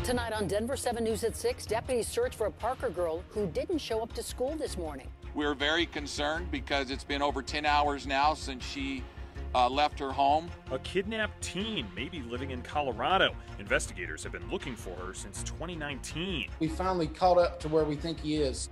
Tonight on Denver7 News at 6, deputies search for a Parker girl who didn't show up to school this morning. We're very concerned because it's been over 10 hours now since she left her home. A kidnapped teen may be living in Colorado. Investigators have been looking for her since 2019. We finally caught up to where we think he is.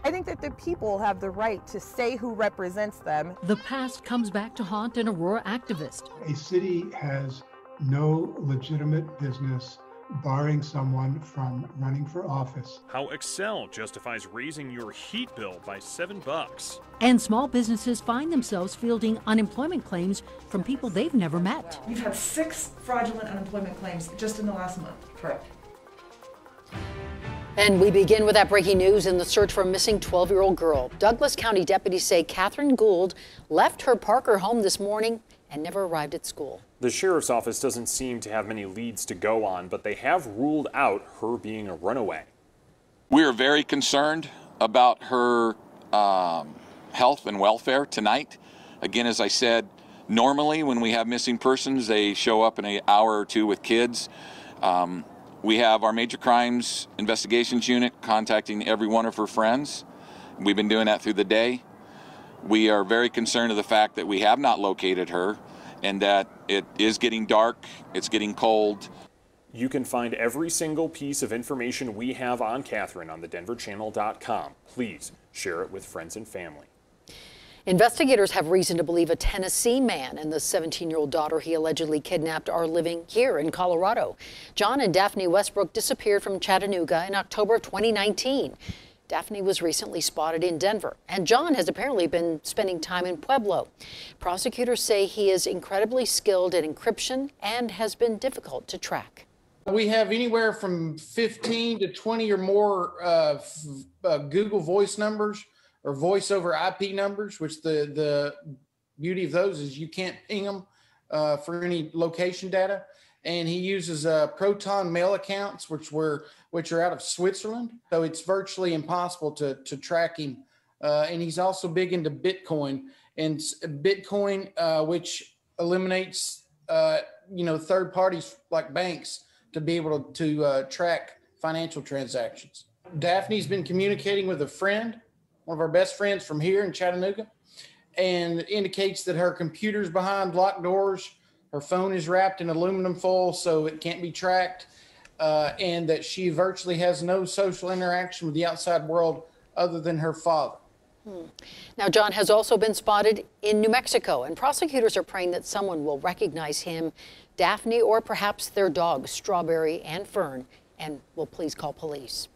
I think that the people have the right to say who represents them. The past comes back to haunt an Aurora activist. A city has no legitimate business barring someone from running for office. How Excel justifies raising your heat bill by $7. And small businesses find themselves fielding unemployment claims from people they've never met. We've had 6 fraudulent unemployment claims just in the last month. Correct. And we begin with that breaking news in the search for a missing 12-year-old girl. Douglas County deputies say Catherine Gould left her Parker home this morning and never arrived at school. The sheriff's office doesn't seem to have many leads to go on, but they have ruled out her being a runaway. We are very concerned about her health and welfare tonight. Again, as I said, normally when we have missing persons, they show up in an hour or two with kids. We have our major crimes investigations unit contacting every one of her friends. We've been doing that through the day. We are very concerned of the fact that we have not located her and that it is getting dark, it's getting cold. You can find every single piece of information we have on Catherine on thedenverchannel.com. Please share it with friends and family. Investigators have reason to believe a Tennessee man and the 17-year-old daughter he allegedly kidnapped are living here in Colorado. John and Daphne Westbrook disappeared from Chattanooga in October of 2019. Daphne was recently spotted in Denver, and John has apparently been spending time in Pueblo. Prosecutors say he is incredibly skilled at encryption and has been difficult to track. We have anywhere from 15 to 20 or more Google voice numbers or voice over IP numbers, which the beauty of those is you can't ping them for any location data. And he uses Proton mail accounts, which are out of Switzerland. So it's virtually impossible to track him. And he's also big into Bitcoin, and Bitcoin, which eliminates, third parties like banks to be able to track financial transactions. Daphne's been communicating with a friend, one of our best friends from here in Chattanooga, and indicates that her computer's behind locked doors. Her phone is wrapped in aluminum foil so it can't be tracked, and that she virtually has no social interaction with the outside world other than her father. Now, John has also been spotted in New Mexico, and prosecutors are praying that someone will recognize him, Daphne, or perhaps their dogs, Strawberry and Fern, and will please call police.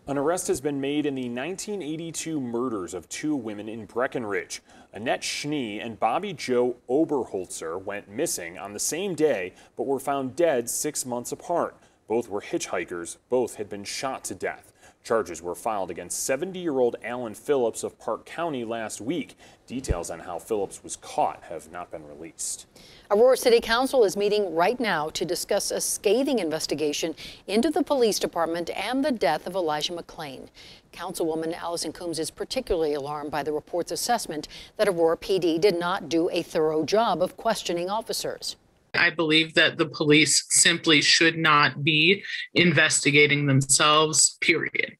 An arrest has been made in the 1982 murders of 2 women in Breckenridge. Annette Schnee and Bobby Joe Oberholzer went missing on the same day, but were found dead 6 months apart. Both were hitchhikers. Both had been shot to death. Charges were filed against 70-year-old Alan Phillips of Park County last week. Details on how Phillips was caught have not been released. Aurora City Council is meeting right now to discuss a scathing investigation into the police department and the death of Elijah McClain. Councilwoman Allison Coombs is particularly alarmed by the report's assessment that Aurora PD did not do a thorough job of questioning officers. I believe that the police simply should not be investigating themselves, period.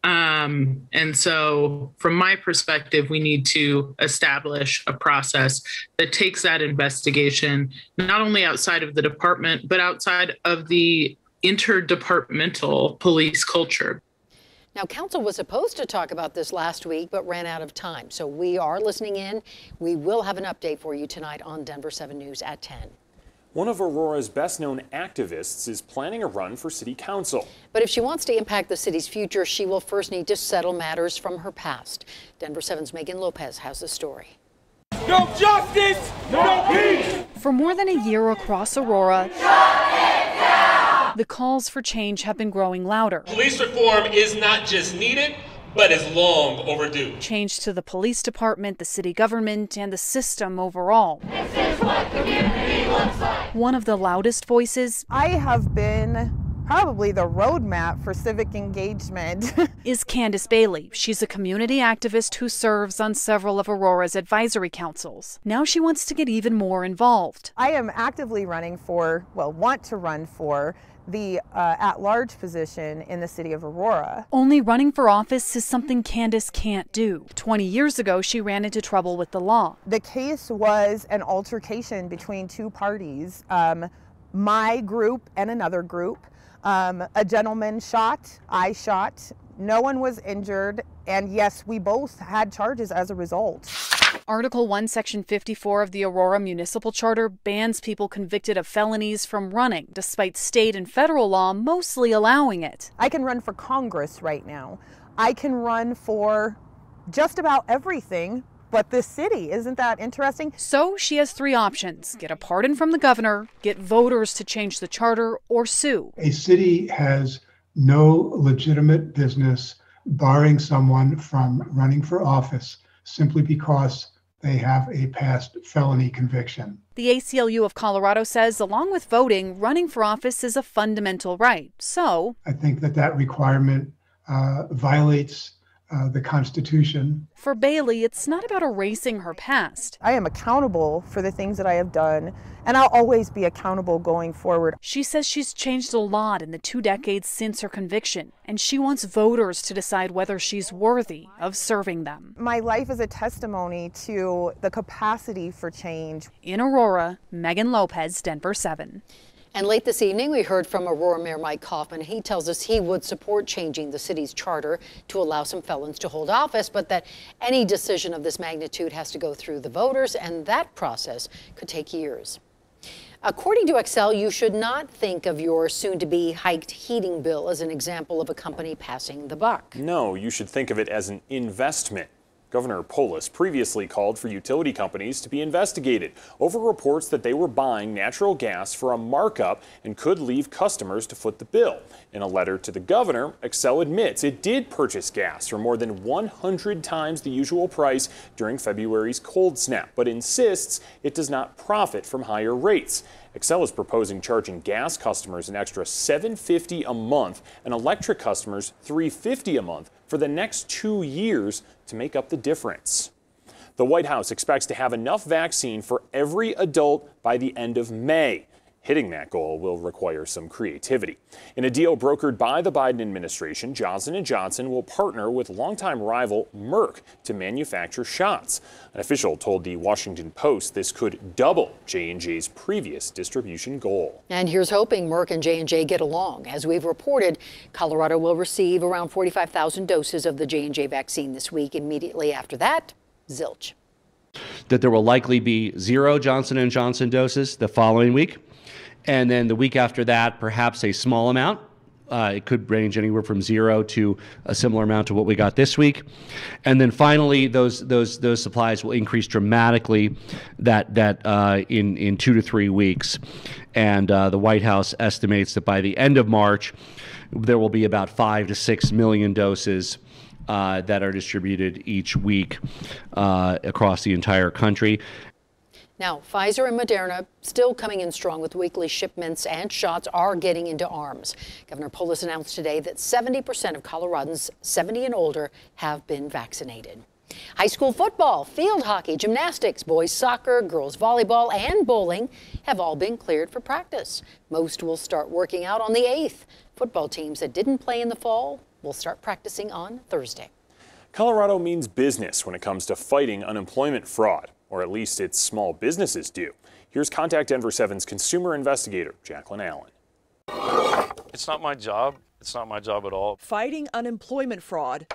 And so from my perspective, we need to establish a process that takes that investigation, not only outside of the department, but outside of the interdepartmental police culture. Now, Council was supposed to talk about this last week, but ran out of time. So we are listening in. We will have an update for you tonight on Denver7 News at 10. One of Aurora's best-known activists is planning a run for city council. But if she wants to impact the city's future, she will first need to settle matters from her past. Denver7's Megan Lopez has the story. No justice, no peace! For more than a year across Aurora, the calls for change have been growing louder. Police reform is not just needed, but is long overdue. Change to the police department, the city government, and the system overall. This is what community looks like. One of the loudest voices, I have been probably the roadmap for civic engagement. Is Candace Bailey. She's a community activist who serves on several of Aurora's advisory councils. Now she wants to get even more involved. I am actively running for, want to run for the at-large position in the city of Aurora. Only running for office is something Candace can't do. 20 years ago, she ran into trouble with the law. The case was an altercation between two parties, my group and another group. A gentleman shot, I shot, no one was injured, and yes, we both had charges as a result. Article 1, Section 54 of the Aurora Municipal Charter bans people convicted of felonies from running, despite state and federal law mostly allowing it. I can run for Congress right now. I can run for just about everything but this city. Isn't that interesting? So she has three options: get a pardon from the governor, get voters to change the charter, or sue. A city has no legitimate business barring someone from running for office simply because they have a past felony conviction. The ACLU of Colorado says, along with voting, running for office is a fundamental right. So I think that requirement violates the Constitution. For Bailey, it's not about erasing her past. I am accountable for the things that I have done, and I'll always be accountable going forward. She says she's changed a lot in the 2 decades since her conviction, and she wants voters to decide whether she's worthy of serving them. My life is a testimony to the capacity for change. In Aurora, Megan Lopez, Denver7. And late this evening, we heard from Aurora Mayor Mike Kaufman. He tells us he would support changing the city's charter to allow some felons to hold office, but that any decision of this magnitude has to go through the voters, and that process could take years. According to Excel, you should not think of your soon-to-be hiked heating bill as an example of a company passing the buck. No, you should think of it as an investment. Governor Polis previously called for utility companies to be investigated over reports that they were buying natural gas for a markup and could leave customers to foot the bill. In a letter to the governor, Xcel admits it did purchase gas for more than 100 times the usual price during February's cold snap, but insists it does not profit from higher rates. Xcel is proposing charging gas customers an extra $7.50 a month and electric customers $3.50 a month for the next 2 years to make up the difference. The White House expects to have enough vaccine for every adult by the end of May. Hitting that goal will require some creativity. In a deal brokered by the Biden administration, Johnson & Johnson will partner with longtime rival Merck to manufacture shots. An official told the Washington Post this could double J&J's previous distribution goal. And here's hoping Merck and J&J get along. As we've reported, Colorado will receive around 45,000 doses of the J&J vaccine this week. Immediately after that, zilch. That there will likely be 0 Johnson & Johnson doses the following week. And then the week after that, perhaps a small amount. It could range anywhere from 0 to a similar amount to what we got this week. And then finally, those supplies will increase dramatically in 2 to 3 weeks. And the White House estimates that by the end of March, there will be about 5 to 6 million doses that are distributed each week across the entire country. Now, Pfizer and Moderna still coming in strong with weekly shipments, and shots are getting into arms. Governor Polis announced today that 70% of Coloradans 70 and older have been vaccinated. High school football, field hockey, gymnastics, boys soccer, girls volleyball, and bowling have all been cleared for practice. Most will start working out on the 8th. Football teams that didn't play in the fall will start practicing on Thursday. Colorado means business when it comes to fighting unemployment fraud, or at least its small businesses do. Here's Contact Denver7's consumer investigator, Jacqueline Allen. It's not my job. It's not my job at all. Fighting unemployment fraud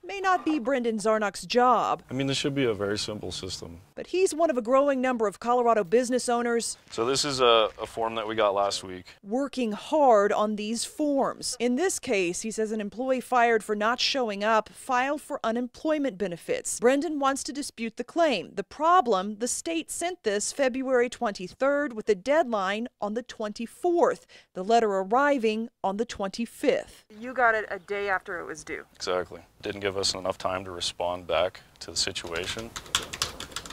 may not be Brendan Zarnock's job. I mean, this should be a very simple system. But he's one of a growing number of Colorado business owners. So this is a form that we got last week. Working hard on these forms. In this case, he says an employee fired for not showing up filed for unemployment benefits. Brendan wants to dispute the claim. The problem, the state sent this February 23rd with a deadline on the 24th. The letter arriving on the 25th. You got it a day after it was due. Exactly. Didn't give us enough time to respond back to the situation.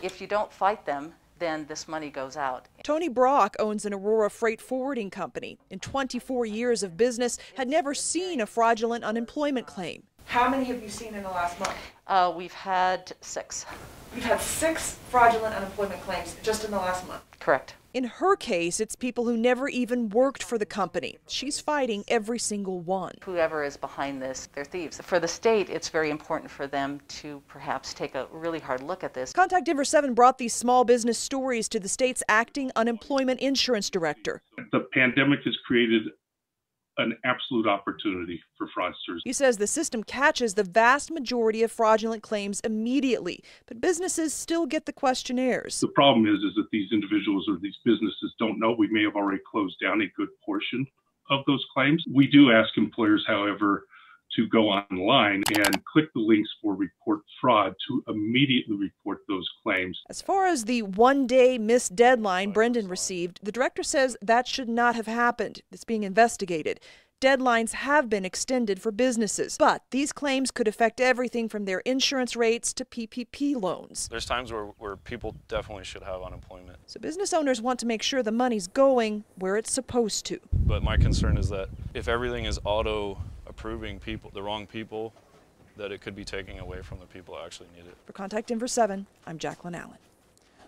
If you don't fight them, then this money goes out. Tony Brock owns an Aurora freight forwarding company. In 24 years of business, had never seen a fraudulent unemployment claim. How many have you seen in the last month? We've had 6. You've had 6 fraudulent unemployment claims just in the last month. Correct. In her case, it's people who never even worked for the company. She's fighting every single one. Whoever is behind this, they're thieves. For the state, it's very important for them to perhaps take a really hard look at this. Contact Denver7 brought these small business stories to the state's acting unemployment insurance director. The pandemic has created an absolute opportunity for fraudsters. He says the system catches the vast majority of fraudulent claims immediately, but businesses still get the questionnaires. The problem is that these individuals or these businesses don't know. We may have already closed down a good portion of those claims. We do ask employers, however, to go online and click the links for report fraud to immediately report those claims. As far as the one-day missed deadline Brendan received, the director says that should not have happened. It's being investigated. Deadlines have been extended for businesses, but these claims could affect everything from their insurance rates to PPP loans. There's times where people definitely should have unemployment. So business owners want to make sure the money's going where it's supposed to. But my concern is that if everything is auto-approving people, the wrong people, that it could be taking away from the people that actually need it. For Contact Denver7, I'm Jacqueline Allen.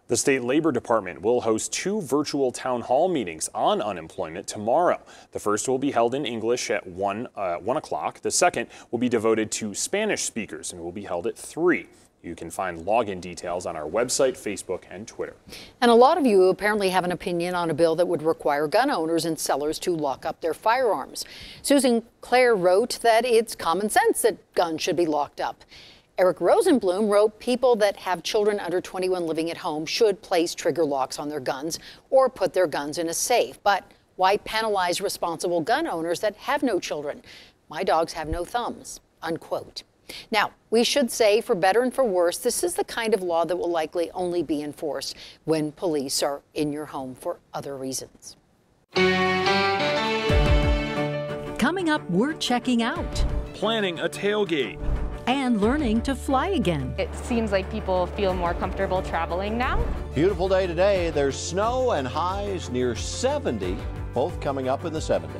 The State Labor Department will host 2 virtual town hall meetings on unemployment tomorrow. The first will be held in English at 1 o'clock. The second will be devoted to Spanish speakers and will be held at 3. You can find login details on our website, Facebook, and Twitter. And a lot of you apparently have an opinion on a bill that would require gun owners and sellers to lock up their firearms. Susan Clare wrote that it's common sense that guns should be locked up. Eric Rosenblum wrote people that have children under 21 living at home should place trigger locks on their guns or put their guns in a safe. But why penalize responsible gun owners that have no children? My dogs have no thumbs, unquote. Now, we should say, for better and for worse, this is the kind of law that will likely only be enforced when police are in your home for other reasons. Coming up, we're checking out. Planning a tailgate. And learning to fly again. It seems like people feel more comfortable traveling now. Beautiful day today. There's snow and highs near 70, both coming up in the 7 day.